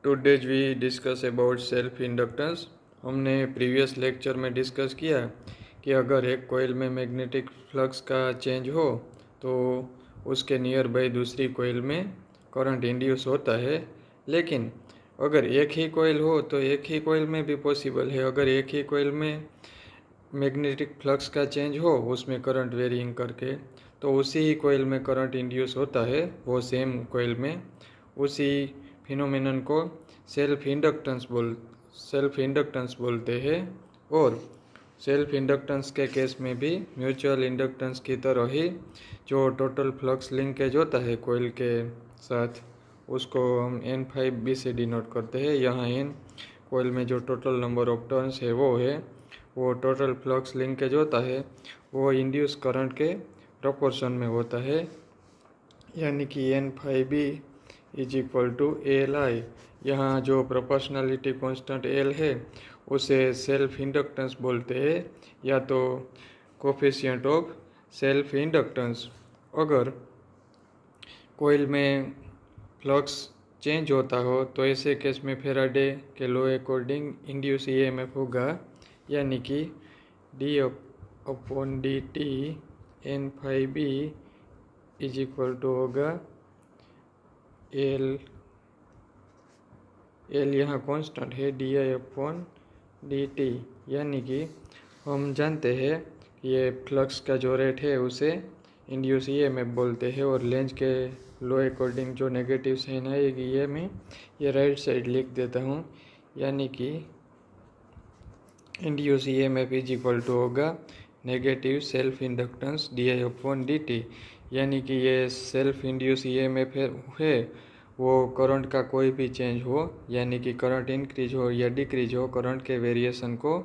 Today's we discuss about self inductance. हमने previous lecture में discuss किया कि अगर एक कॉइल में मैग्नेटिक फ्लक्स का चेंज हो तो उसके नियर बाई दूसरी कॉइल में करंट इंड्यूस होता है। लेकिन अगर एक ही कॉइल हो तो एक ही कॉइल में भी पॉसिबल है। अगर एक ही कॉइल में मैग्नेटिक फ्लक्स का चेंज हो उसमें करंट वेरिंग करके, तो उसी ही कॉइल में करंट इंड्यूस होता है, वो सेम कॉइल में। उसी फिनोमेनन को सेल्फ इंडक्टेंस बोलते हैं। और सेल्फ इंडक्टेंस के केस में भी म्यूचुअल इंडक्टेंस की तरह ही जो टोटल फ्लक्स लिंकेज होता है कॉइल के साथ, उसको हम N5B से डिनोट करते हैं। यहाँ N कॉइल में जो टोटल नंबर ऑफ टर्न्स है वो टोटल फ्लक्स लिंकेज होता है, वो इंड्यूस करंट के प्रोपोर्शन में होता है, यानी कि N5B is equal to Li। यहाँ जो प्रोपोर्शनलिटी कांस्टेंट L है उसे सेल्फ इंडक्टेंस बोलते हैं, या तो कोफिशिएंट ऑफ सेल्फ इंडक्टेंस। अगर कॉइल में फ्लक्स चेंज होता हो तो ऐसे केस में फेराडे के लॉ अकॉर्डिंग इंड्यूस ईएमएफ होगा, यानी कि d/dt N5B is equal to होगा L यहाँ कांस्टेंट है di/dt। यानी कि हम जानते हैं कि ये फ्लक्स का जो रेट है उसे इंड्यूस ईएमएफ बोलते हैं। और लेंज के लॉ अकॉर्डिंग जो नेगेटिव साइन आएगी ये राइट साइड लिख देता हूँ, यानी कि induce EMF is equal to होगा नेगेटिव सेल्फ इंडक्टेंस di/dt। यानी कि ये सेल्फ इंड्यूस ईएमएफ है वो करंट का कोई भी चेंज हो, यानी कि करंट इंक्रीज हो या डिक्रीज हो, करंट के वेरिएशन को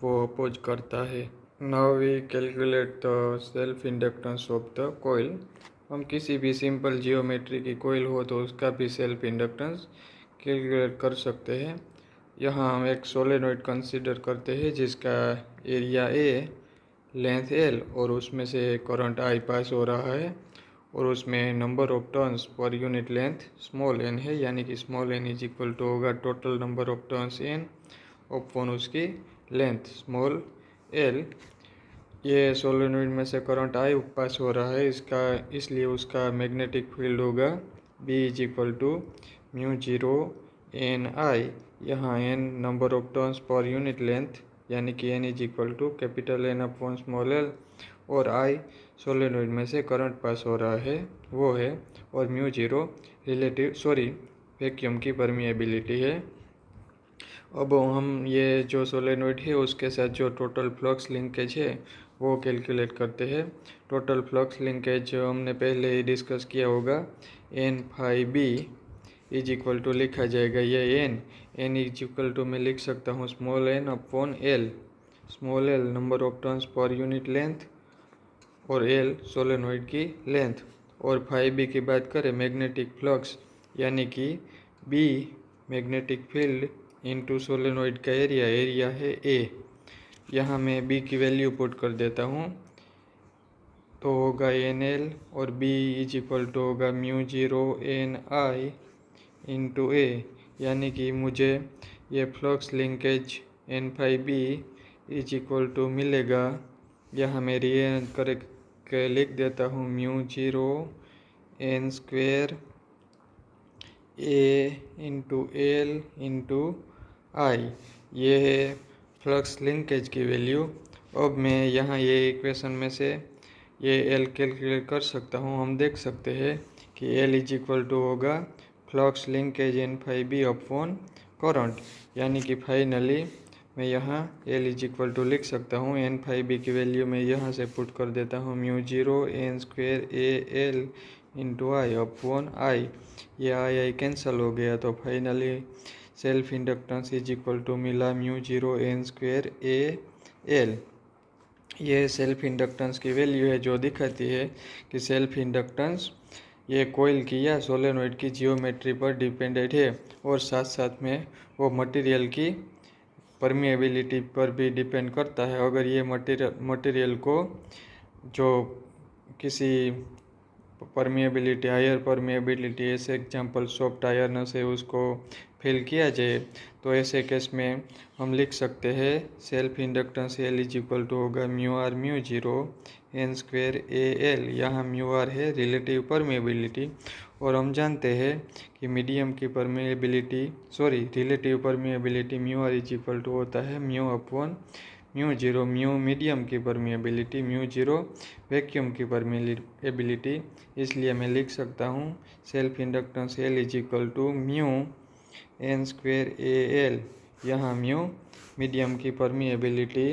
वो अपोज करता है। Now we calculate the self inductance of the coil. हम किसी भी सिंपल जियोमेट्री की कॉइल हो तो उसका भी सेल्फ इंडक्टेंस कैलकुलेट कर सकते हैं। यहाँ हम एक सोलेनॉइड कंसीडर करते हैं जिसका एरिया A, लेंथ L और उसमें से करंट I पास हो रहा है, और उसमें number of turns per unit length small n है, यानी कि small n is equal to होगा total number of turns n upon उसकी लेंथ स्मॉल l। ये सोलेनॉइड में से करंट I पास हो रहा है इसलिए उसका मैग्नेटिक फील्ड होगा B is equal to μ0 Ni। यहाँ n number of turns per unit length, यानी कि n is equal to capital N upon small l, और I सोलेनॉइड में से करंट पास हो रहा है वो है, और μ0 वैक्यूम की परमिएबिलिटी है। अब हम ये जो सोलेनॉइड है उसके साथ जो टोटल फ्लक्स लिंकेज है वो कैलकुलेट करते हैं। टोटल फ्लक्स लिंकेज हमने पहले ही डिस्कस किया होगा, N5B इज इक्वल टू लिखा जाएगा ये n इज इक्वल टू मैं लिख सकता हूँ small n upon l। Small l number of turns per unit length और l सोलेनॉइड की लेंथ। और 5B की बात करें मैग्नेटिक फ्लक्स, यानी कि B magnetic field into solenoid का एरिया है A। यहाँ मैं B की वैल्यू पुट कर देता हूँ तो होगा NL, और B इज इक्वल टू होगा μ0 Ni इंटू A। यानी कि मुझे ये flux linkage N5B is equal to मिलेगा, यहाँ मैं रीअरेंज करके लिख देता हूँ μ0 n² A into L into I। ये है फ्लक्स लिंकेज की वैल्यू। अब मैं यहाँ ये इक्वेशन में से ये L कैलकुलेट कर सकता हूँ। हम देख सकते हैं कि L इज इक्वल टू होगा flux linkage N5B upon current, यानी कि फाइनली मैं यहाँ L इज इक्वल टू लिख सकता हूँ N5B की वैल्यू मैं यहाँ से पुट कर देता हूँ μ0 n² AL into I upon I। ये I कैंसिल हो गया तो finally self inductance is equal to मिला μ0 n² AL। ये सेल्फ इंडक्टेंस की वैल्यू है जो दिखाती है कि सेल्फ इंडक्टेंस ये कॉइल की या सोलेनॉइड की जियोमेट्री पर डिपेंडेंट है, और साथ साथ में वो मटेरियल की परमिएबिलिटी पर भी डिपेंड करता है। अगर ये मटेरियल को जो किसी हायर परमिएबिलिटी ऐसे एग्जांपल सॉफ्ट आयरन से उसको फिल किया जाए तो ऐसे केस में हम लिख सकते हैं self inductance L is equal to होगा mu R mu zero N square A L. यहाँ म्यू आर है रिलेटिव परमेबिलिटी और हम जानते हैं कि मीडियम की relative permeability mu R is equal to होता है mu upon mu zero. Mu medium की परमेबिलिटी, म्यू जीरो वैक्यूम की परमेबिलिटी। इसलिए मैं लिख सकता हूँ self inductance L is equal to mu N square A L. यहाँ म्यू मीडियम की परमेबिलिटी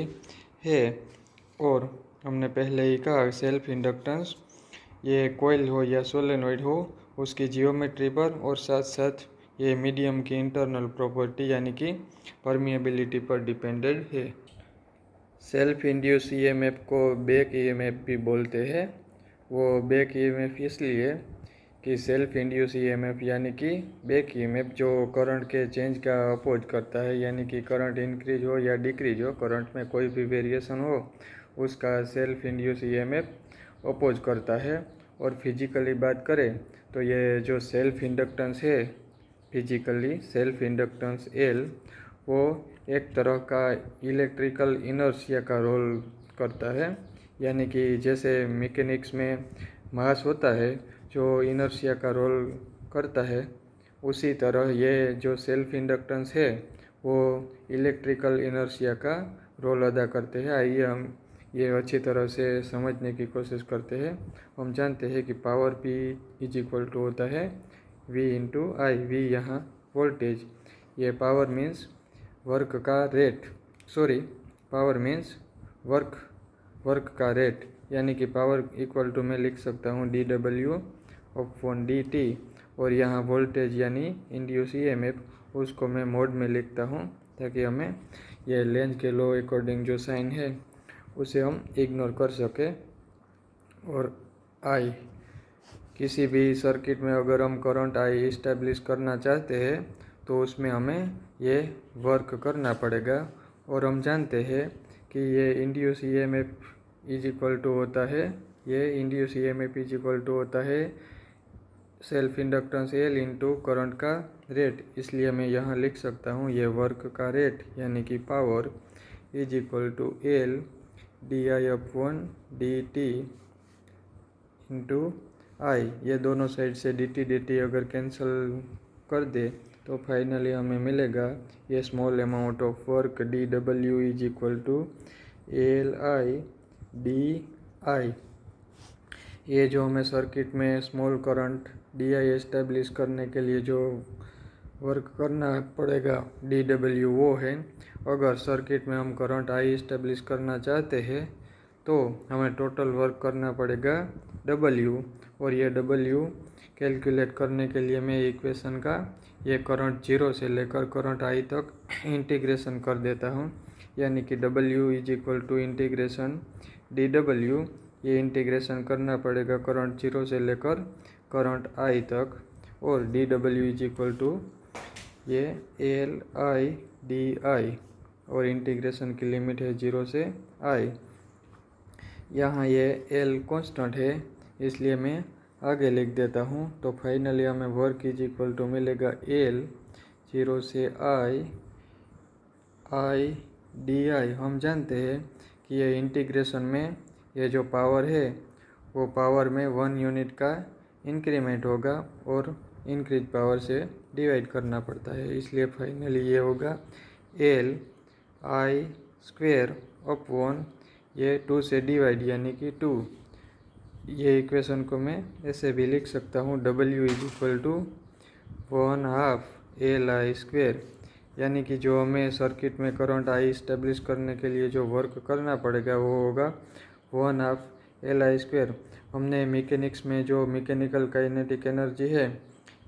है और हमने पहले ही कहा सेल्फ इंडक्टेंस ये कोयल हो या सोलेनॉइड हो उसकी जियोमेट्री पर और साथ साथ ये मीडियम की इंटरनल प्रॉपर्टी यानी कि परमेबिलिटी पर डिपेंडेंट है। सेल्फ इंड्यूस ईएमएफ को बैक ईएमएफ भी बोलते हैं। वो बैक ईएमएफ इसलिए कि सेल्फ इंड्यूस ईएमएफ यानी कि बैक ईएमएफ जो करंट के चेंज का अपोज करता है, यानी कि करंट इंक्रीज हो या डिक्रीज हो, करंट में कोई भी वेरिएशन हो उसका सेल्फ इंड्यूस ईएमएफ अपोज करता है। और फिजिकली बात करें तो ये जो सेल्फ इंडक्टेंस है फिजिकली सेल्फ इंडक्टेंस एल वो एक तरह का इलेक्ट्रिकल इनर्शिया का रोल करता है। यानी कि जैसे मैकेनिक्स में मास होता है जो इनर्शिया का रोल करता है, उसी तरह ये जो सेल्फ इंडक्टेंस है वो इलेक्ट्रिकल इनर्शिया का रोल अदा करते हैं। आइए हम ये अच्छी तरह से समझने की कोशिश करते हैं। हम जानते हैं कि power P is equal to होता है V इंटू आई। वी यहाँ वोल्टेज, ये पावर मीन्स वर्क का रेट, पावर मीन्स वर्क का रेट, यानी कि पावर इक्वल टू मैं लिख सकता हूँ dW अपॉन dt। और यहाँ वोल्टेज यानी इंड्यूस ईएमएफ उसको मैं मोड में लिखता हूँ ताकि हमें ये लेंज के लॉ अकॉर्डिंग जो साइन है उसे हम इग्नोर कर सके। और आई, किसी भी सर्किट में अगर हम करंट आई इस्टेब्लिश करना चाहते हैं तो उसमें हमें ये वर्क करना पड़ेगा। और हम जानते हैं कि ये induce EMF is equal to होता है, ये induce EMF is equal to होता है self inductance L into current का रेट। इसलिए मैं यहाँ लिख सकता हूँ ये वर्क का रेट यानी कि power is equal to L D I upon D T into I. ये दोनों साइड से dt अगर कैंसिल कर दे तो फाइनली हमें मिलेगा ये small amount of work dW is equal to L I d I. ये जो हमें सर्किट में small current d I establish करने के लिए जो वर्क करना पड़ेगा dW वो है। अगर सर्किट में हम करंट आई एस्टेब्लिश करना चाहते हैं तो हमें टोटल वर्क करना पड़ेगा W। और ये W कैलकुलेट करने के लिए मैं इक्वेशन का ये करंट जीरो से लेकर करंट आई तक इंटीग्रेशन कर देता हूँ, यानी कि W is equal to integration dW। ये इंटीग्रेशन करना पड़ेगा करंट जीरो से लेकर करंट आई तक। और dW इज इक्वल टू ये एल आई डी आई और इंटीग्रेशन की लिमिट है जीरो से आई। यहाँ ये L कांस्टेंट है इसलिए मैं आगे लिख देता हूँ। तो फाइनली हमें वर्क इज इक्वल टू मिलेगा L जीरो से आई डी आई। हम जानते हैं कि ये इंटीग्रेशन में ये जो पावर है वो पावर में 1 यूनिट का इंक्रीमेंट होगा और इंक्रीज पावर से डिवाइड करना पड़ता है। इसलिए फाइनली ये होगा एल आई स्क्वेयर अपॉन ये 2 से डिवाइड यानी कि 2। ये इक्वेशन को मैं ऐसे भी लिख सकता हूँ W is equal to 1/2 L I square, यानी कि जो हमें सर्किट में करंट आई इस्टेब्लिश करने के लिए जो वर्क करना पड़ेगा वो होगा 1/2 एल आई स्क्वेयर। हमने मैकेनिक्स में जो मैकेनिकल काइनेटिक एनर्जी है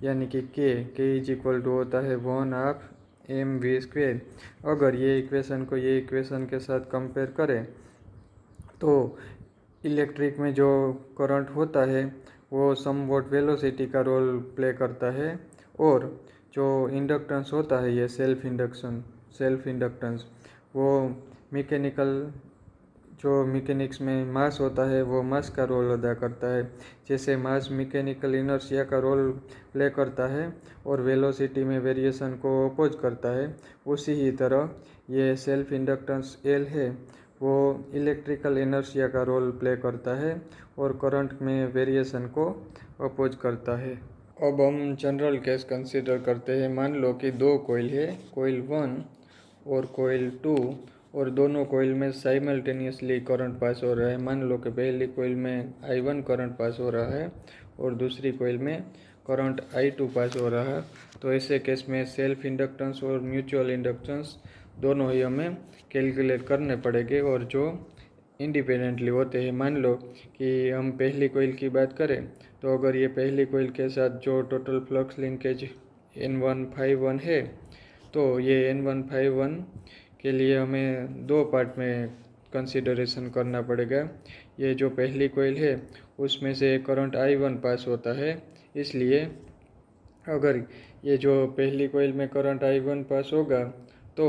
यानी कि के इज इक्वल टू होता है 1/2 mv स्क्वेयर। अगर ये इक्वेशन को ये इक्वेशन के साथ कंपेयर करें तो इलेक्ट्रिक में जो करंट होता है वो समवॉट वेलोसिटी का रोल प्ले करता है और जो इंडक्टेंस होता है ये सेल्फ इंडक्टेंस वो मैकेनिकल जो मैकेनिक्स में मास होता है वो मास का रोल अदा करता है। जैसे मास मैकेनिकल इनर्शिया का रोल प्ले करता है और वेलोसिटी में वेरिएशन को अपोज करता है, उसी ही तरह ये सेल्फ इंडक्टेंस एल है वो इलेक्ट्रिकल इनर्शिया का रोल प्ले करता है और करंट में वेरिएशन को अपोज करता है। अब हम जनरल केस कंसीडर करते हैं। मान लो कि दो कॉइल है, कॉइल 1 और कॉइल 2, और दोनों कॉइल में साइमल्टेनियसली करंट पास हो रहा है। मान लो कि पहली कॉइल में I1 करंट पास हो रहा है और दूसरी कॉइल में करंट I2 पास हो रहा है। तो ऐसे केस में सेल्फ इंडक्टेंस और म्यूचुअल इंडक्टेंस दोनों ही हमें कैलकुलेट करने पड़ेंगे और जो इंडिपेंडेंटली होते हैं। मान लो कि हम पहली कॉइल की बात करें तो अगर ये पहली कॉइल के साथ जो टोटल फ्लक्स लिंकेज N151 है तो ये N151 के लिए हमें दो पार्ट में कंसिडरेशन करना पड़ेगा। ये जो पहली कॉइल है उसमें से करंट I1 पास होता है, इसलिए अगर ये जो पहली कॉइल में करंट I1 पास होगा तो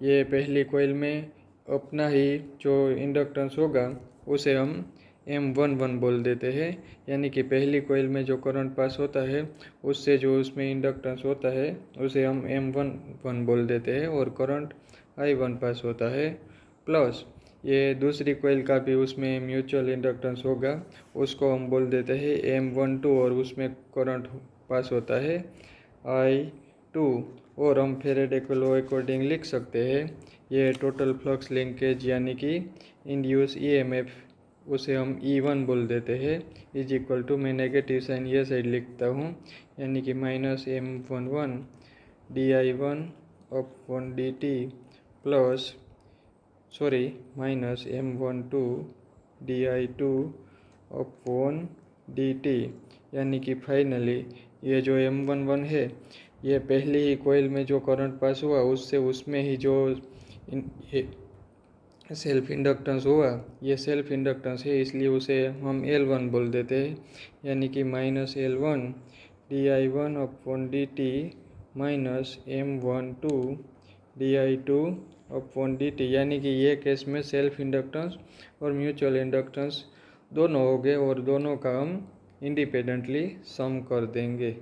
ये पहली कॉइल में अपना ही जो इंडक्टेंस होगा उसे हम M11 बोल देते हैं। यानी कि पहली कॉइल में जो करंट पास होता है उससे जो उसमें इंडक्टेंस होता है उसे हम M11 बोल देते हैं और करंट I1 पास होता है। प्लस ये दूसरी कॉइल का भी उसमें म्यूचुअल इंडक्टेंस होगा, उसको हम बोल देते हैं M12 और उसमें करंट पास होता है I2। और हम फेरेडे के लॉ अकॉर्डिंग लिख सकते हैं ये टोटल फ्लक्स लिंकेज यानी कि इंड्यूस EMF उसे हम E1 बोल देते हैं, इज इक्वल टू, मैं नेगेटिव साइन ये साइड लिखता हूँ, यानी कि -M11 di1 upon dt plus -M12 di2 upon dt। यानी कि फाइनली ये जो M11 है ये पहली ही कॉइल में जो करंट पास हुआ उससे उसमें ही जो सेल्फ इंडक्टेंस हुआ ये सेल्फ इंडक्टेंस है, इसलिए उसे हम L1 बोल देते हैं। यानी कि -L1 di1 upon dt -M12 di2 upon dt। यानी कि ये केस में सेल्फ इंडक्टेंस और म्यूचुअल इंडक्टेंस दोनों हो गए और दोनों का हम इंडिपेंडेंटली सम कर देंगे।